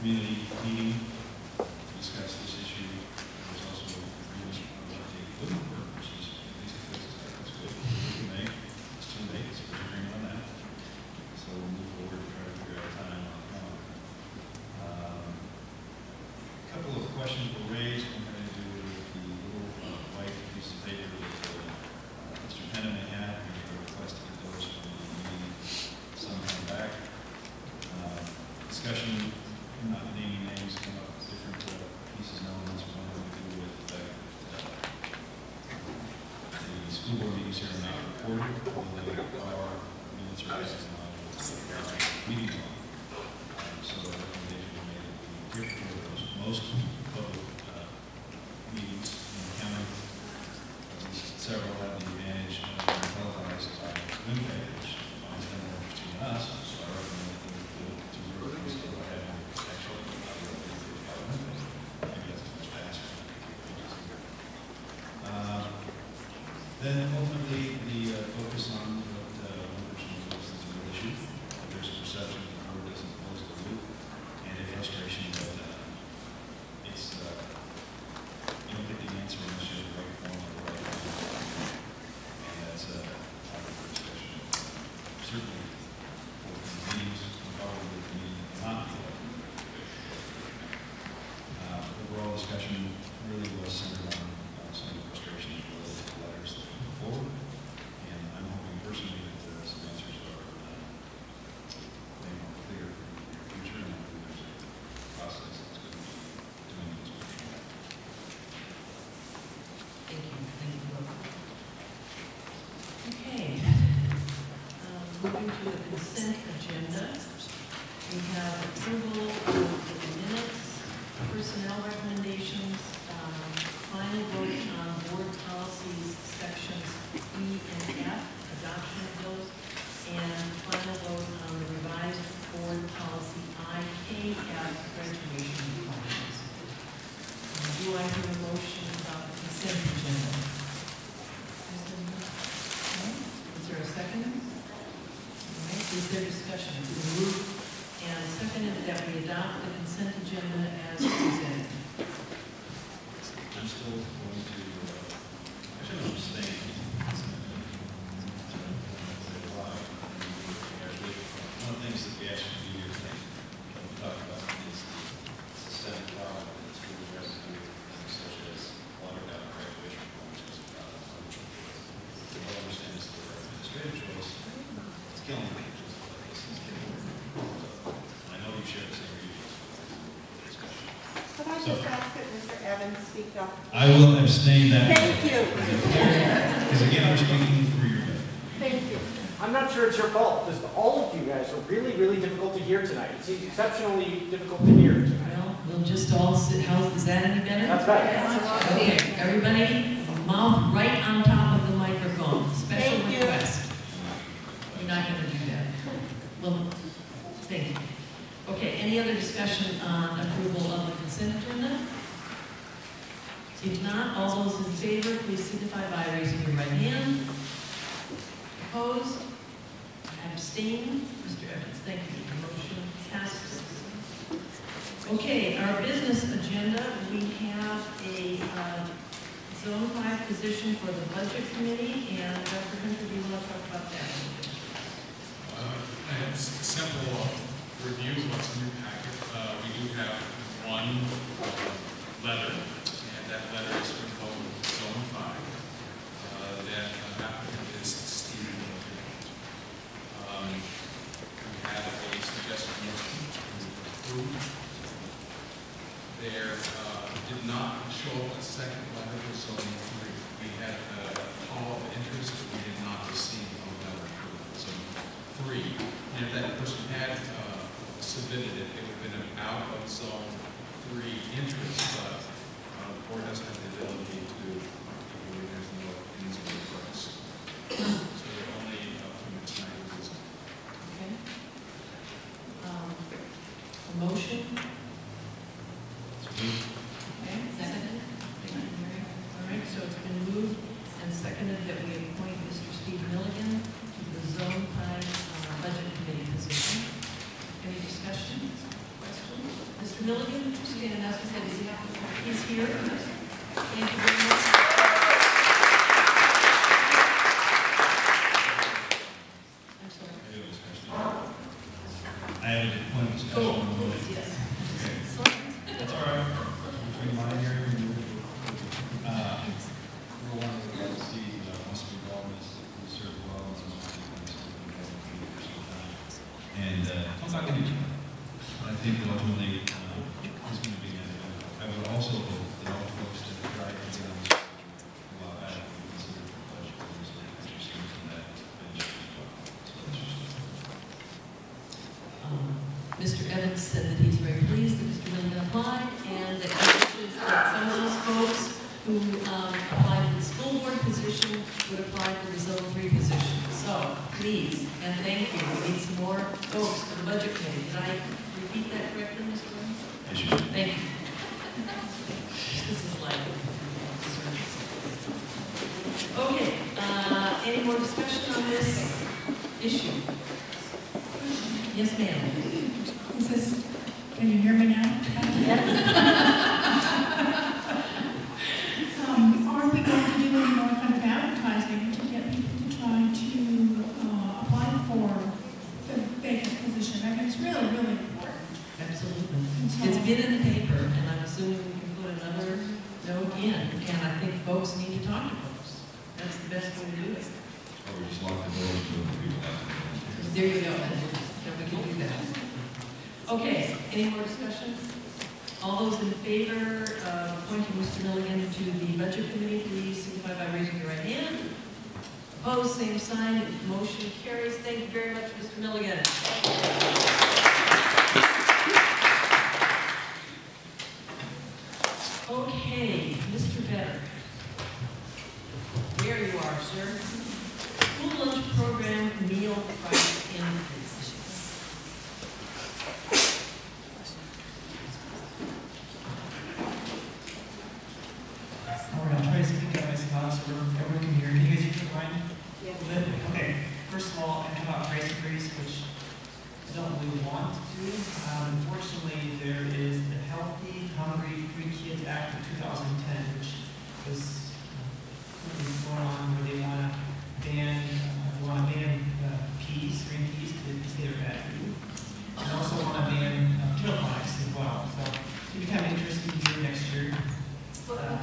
community meeting to discuss this issue. There's also agreement on what the equipment work, which is at least that's good. We can make. It's too late, so we're agreeing on that. So we'll move forward to try to figure out a time on the calendar. A couple of questions were raised. One had to do with the little white piece of paper that Mr. Penna may have. We have a request to get those from the meeting sometime back. Discussion, not naming names, come up with different pieces and elements. One had to do with the school board meetings here are not recorded, although our minutes are based on meeting law. So the recommendation we made that we record those. Most public meetings in the county, at least several, have the advantage of being televised by Milligan, which finds them more interesting than us. So I recommend that we do it to zero instead of having actual maybe that's much faster. Then ultimately the focus on what members and is a real issue. There's a perception that the board doesn't close the loop, and a frustration that it's you don't get the answer unless you're the right form or the right time. And that's a topic for discussion. Certainly, for meetings, probably the meeting not be open. Overall discussion really was centered on some of the frustrations related to the letters that come forward. And I'm hoping personally that some answers are made more clear in the future, and I think there's a process that's going to be doing this. Thank you. Thank you both. Okay. Moving to the consent agenda, we have approval of the minutes, personnel recommendations, final vote on board policies sections E and F, adoption of those, and final vote on the revised board policy IKF, graduation requirements. Do I hear a motion about the consent agenda? Is there a second? All right, is there discussion? It's been moved and seconded that we adopt the consent agenda as presented. I'm still going to, I should abstain. One of the things that we actually do here today, we talk about is the systemic power that school has to do with things such as water down graduation programs. We all understand it's the administrative choice. It's killing me. I know you share the same views. Could I just ask that Mr. Evans speak up? I will abstain that. Thank you. Because again, we're speaking for your good. Thank you. I'm not sure it's your fault, because all of you guys are really, really difficult to hear tonight. It seems exceptionally difficult to hear tonight. Well, we'll just all sit, is that any better? That's better. Okay, everybody, mouth right on top of the microphone. Special Thank you. request. You're not going to do that. Well, thank you. Okay, any other discussion on approval of the consent agenda? If not, all those in favor, please signify by raising your right hand. Opposed? Abstain? Mr. Evans, thank you. The motion passes. Okay, our business agenda, we have a Zone 5 position for the Budget Committee, and Dr. Hunter, do you want to talk about that? I have a simple review of what's in your packet. We do have one letter, and that letter is from Zone 5. That applicant is Steve Milligan. We have a suggested motion to approve. There did not show up a second letter for Zone 3. We had a call of interest, but we did not receive a letter for Zone 3. And if that person had submitted it, it would have been an out of Zone 3 interest, but the board doesn't have the ability to believe there's no ins or outs. So they're only from the time of this. Okay. A motion? Okay, seconded. Thank you, Mary. All right, so it's been moved and seconded that we appoint Mr. Steve Milligan to the Zone 5 Budget Committee position. Any discussion? Questions? Mr. Milligan, would you stand up and say, he's here? Thank you very much. I'm sorry. I have one discussion. Oh, please, yes. Okay. Sorry. That's all right. Between my hearing and yours. We're one of the see wants to be wellness, we serve wellness, and I'm not going to do that. I think that ultimately it's going to be. I would also hope that all folks to try to get on this while I consider the budget for this interesting in that bench as well. So that's just Mr. Evans said that he's very pleased that Mr. Milligan applied, and that he wishes that some of those folks who applied for the school board position would apply for the Zone 3 position. So, please, and thank you. We need some more folks for the budget committee. Did I repeat that correctly, Mr. Evans? yes, you should. Thank you. This is like... Okay, any more discussion on this issue? Yes, ma'am. Is this, can you hear me now? Yes. Are we going to do any more kind of advertising to get people to try to apply for the vacant position? I mean, it's really, really important. Absolutely. And so- It's been in the paper, and I'm assuming we can put another note in, and I think folks need to talk to folks. That's the best way to do it. Or we just lock the doors to the people out There you go, and we can do that. Okay, any more discussion? All those in favor of appointing Mr. Milligan to the Budget Committee, please signify by raising your right hand. Opposed, same sign. Motion carries. Thank you very much, Mr. Milligan. Okay, Mr. Vedder. There you are, sir. School lunch program meal price increase. All right, I'll try to speak up as loud so everyone can hear. Can you guys hear me fine? Yeah. Okay, first of all, I come out price increase, which I don't really want to do. Unfortunately, there is the Healthy, Hungry, Free Kids Act of 2010, which was going on where they want to ban peas, green peas, because they say they're bad for you. And also want to ban potato products as well. So it'll be kind of interesting to hear next year.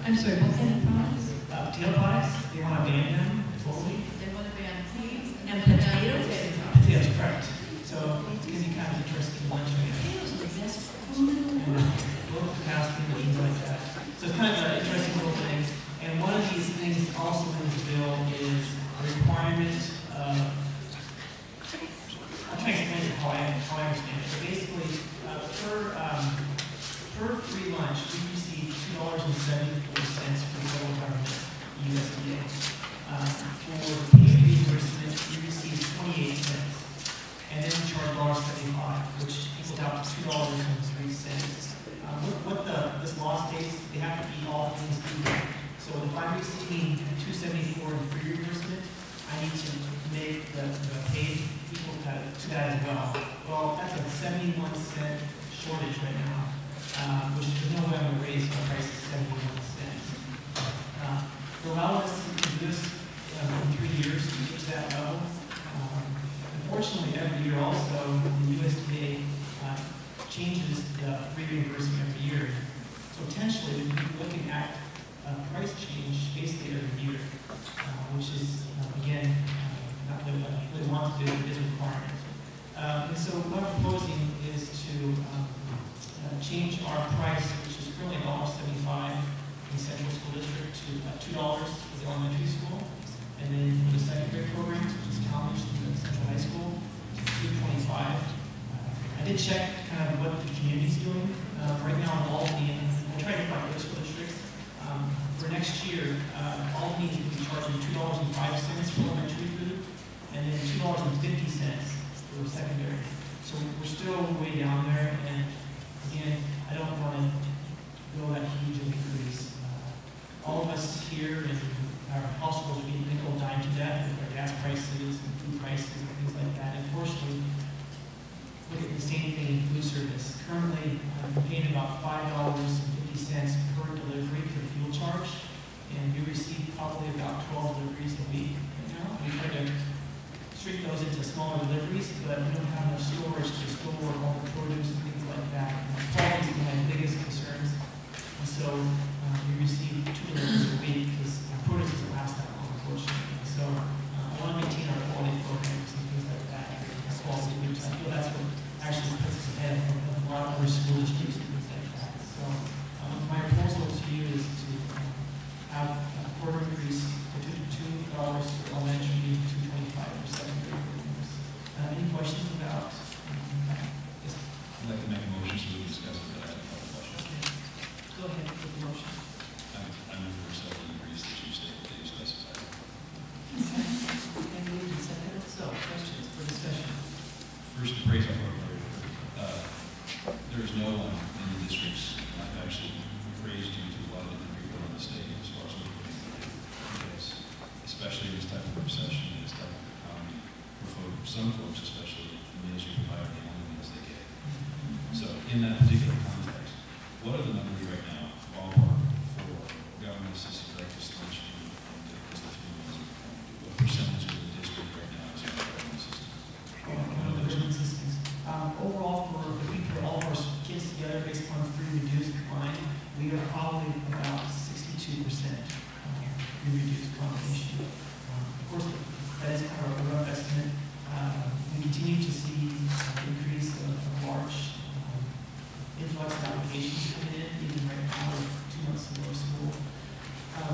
I'm sorry, what kind of products? Potato products, they want to ban them totally. They want to ban peas And potatoes? Potatoes, correct. So it's going to be kind of interesting lunch right now. Potatoes are the best food. And local capacity and things like that. So it's kind of an interesting little thing. And one of these things also in this bill is a requirement of, I'll try to explain it how I understand it. So basically, per free lunch, we receive $2.74 from the federal government, USDA. For paid reimbursement, we receive 28 cents. And then we charge $1.75, which equals out to $2.03. This law states, they have to be all things equal. So if I'm receiving $2.74 in free reimbursement, I need to make the paid equal to that as well. Well, that's a 71-cent shortage right now, which there's no way I'm going to raise my price to 71 cents. It allowed us to do this in 3 years to get to that level. Unfortunately, every year also, the USDA changes the free reimbursement every year. So potentially, we could be looking at a price change basically every year, which is, again, not what I really want to do, but is a requirement. And so what I'm proposing is to change our price, which is currently $1.75 in Central School District, to $2 for the elementary school. And then for the secondary programs, which is college and Central High School, $2.25. I did check kind of what the community's doing. Right now in Albany, and we'll try to find other school districts. For next year, Albany will be charging $2.05 for elementary food, and then $2.50 for secondary. So we're still way down there, and again, I don't want to go that huge of an increase. All of us here and our households are being nickel dime to death with our gas prices and food prices and things like that. Unfortunately, look at the same thing in food service. Currently, I'm paying those into smaller deliveries, but we don't have enough storage to store all the produce and things like that. Quality is one of my biggest concerns. And so we receive 2 deliveries a week because produce doesn't last that long, unfortunately. So I want to maintain our quality programs and things like that. As well as we I feel that's what actually puts us ahead of a lot of other school districts and things like that. So my proposal to you is to have a quarter increase to $2 for elementary, $2.25 for secondary programs. Any questions about that? Yes. I'd like to make a motion so we can discuss it, but I have a couple questions. Okay. Go ahead with the motion. I'm in for several increase that you stated, that you specified. And moved and seconded. So, questions for discussion? First, appraisal program. There's no one in the districts, I've actually praised you to a lot of different people in the state as far as what you're doing. Because especially in this type of recession, in this type of economy, for some folks especially, the meals you provide are the only meals they get. So in that particular context, what are the numbers right now, ballpark, for government assisted breakfast, lunch, and business meals? What percentage of the district right now is government assisted? Government assistance. Overall, if we put all of our kids together based on free reduced combined, we are probably about 62% free reduced combination. Of course, that is kind of a rough estimate. We continue to see an increase of large influx of applications coming in, even right now, with 2 months of school.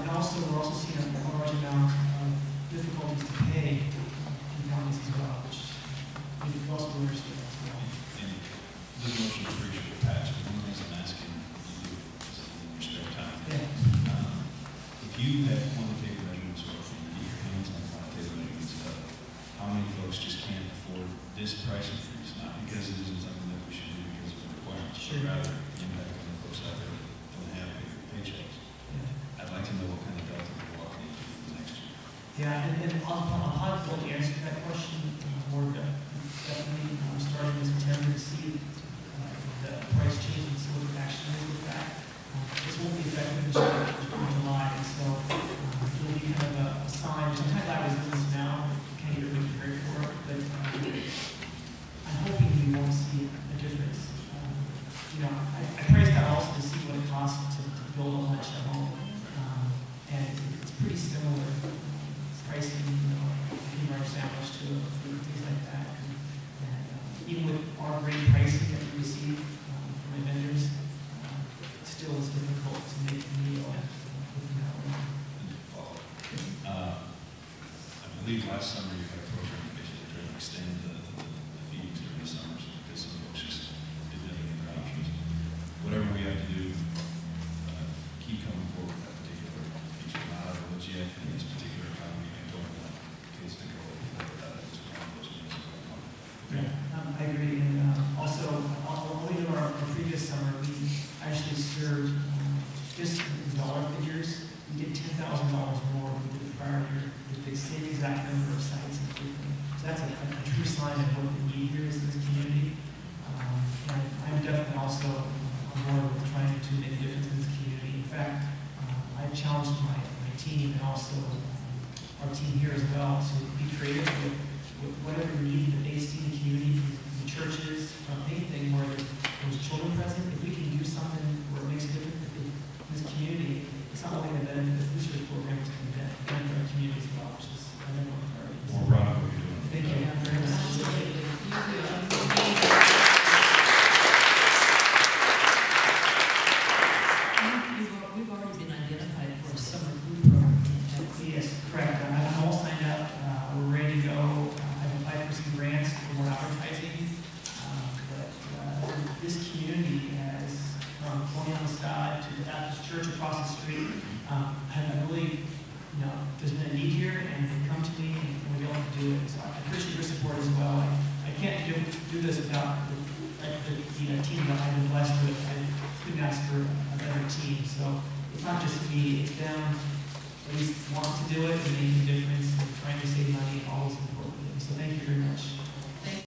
And also, we're also seeing a large amount of difficulties to pay in counties as well, which we also understand as well. And this motion is pretty sure passed, but one of the things I'm asking you to do is in your spare time. Yeah. If you had quantitative measurements or if you get your hands on quantitative measurements of how many folks just can't afford this price increase, not because it isn't something that we should do because of the requirements, but rather the impact on the folks out there that don't have big paychecks. Yeah. I'd like to know what kind of delta we're walking into for the next year. Yeah, and I'll probably answer that question more definitely. We're starting in September to see the price change and see what the action is with that. This won't be effective until July, and so it'll be kind of a sign. I'm kind of glad we're doing this now. Can't get really prepared for it, but I'm hoping we won't see a difference. I priced that also to see what it costs to build a lunch at home, and it's pretty similar pricing, peanut butter sandwich to food, things like that. And even with our great pricing that we receive from the vendors, it still is difficult to make a meal within that way. I believe last summer you had a program that basically tried to extend the feedings during the summers because some folks just didn't have any other options. Whatever we have to do, keep coming forward with that particular feature. Not out of the woods yet in this particular economy. I don't want kids to go without it. It's one of those meals that go on. Okay. I agree, and also, only in our previous summer, we actually served, just in dollar figures, we did $10,000 more than we did the prior year with the same exact number of sites and everything. So that's a true sign of what the need here is in this community. And I'm definitely also on board with trying to make a difference in this community. In fact, I've challenged my team and also our team here as well to be creative with whatever need that they see in the community, from the churches, from anything where there's children present. If we can do something where it makes a difference in this community, it's not only going to benefit the food service program, it's going to benefit our community as well, which is another one of our priorities. More proud of what you're doing. Thank you very much. We've already been identified for a summer food program. Yes, correct. I'm all signed up. We're ready to go. I've applied for some grants for more advertising. But this community has, from Colonial Scott to the Baptist Church across the street, have really, there's been a need here, and they've come to me and we're able to do it. So I appreciate your support as well. I can't do this without the team that I've been blessed with. I couldn't ask for a better team. So it's not just me, it's them. At least want to do it and make a difference and trying to save money and all those important things. So thank you very much.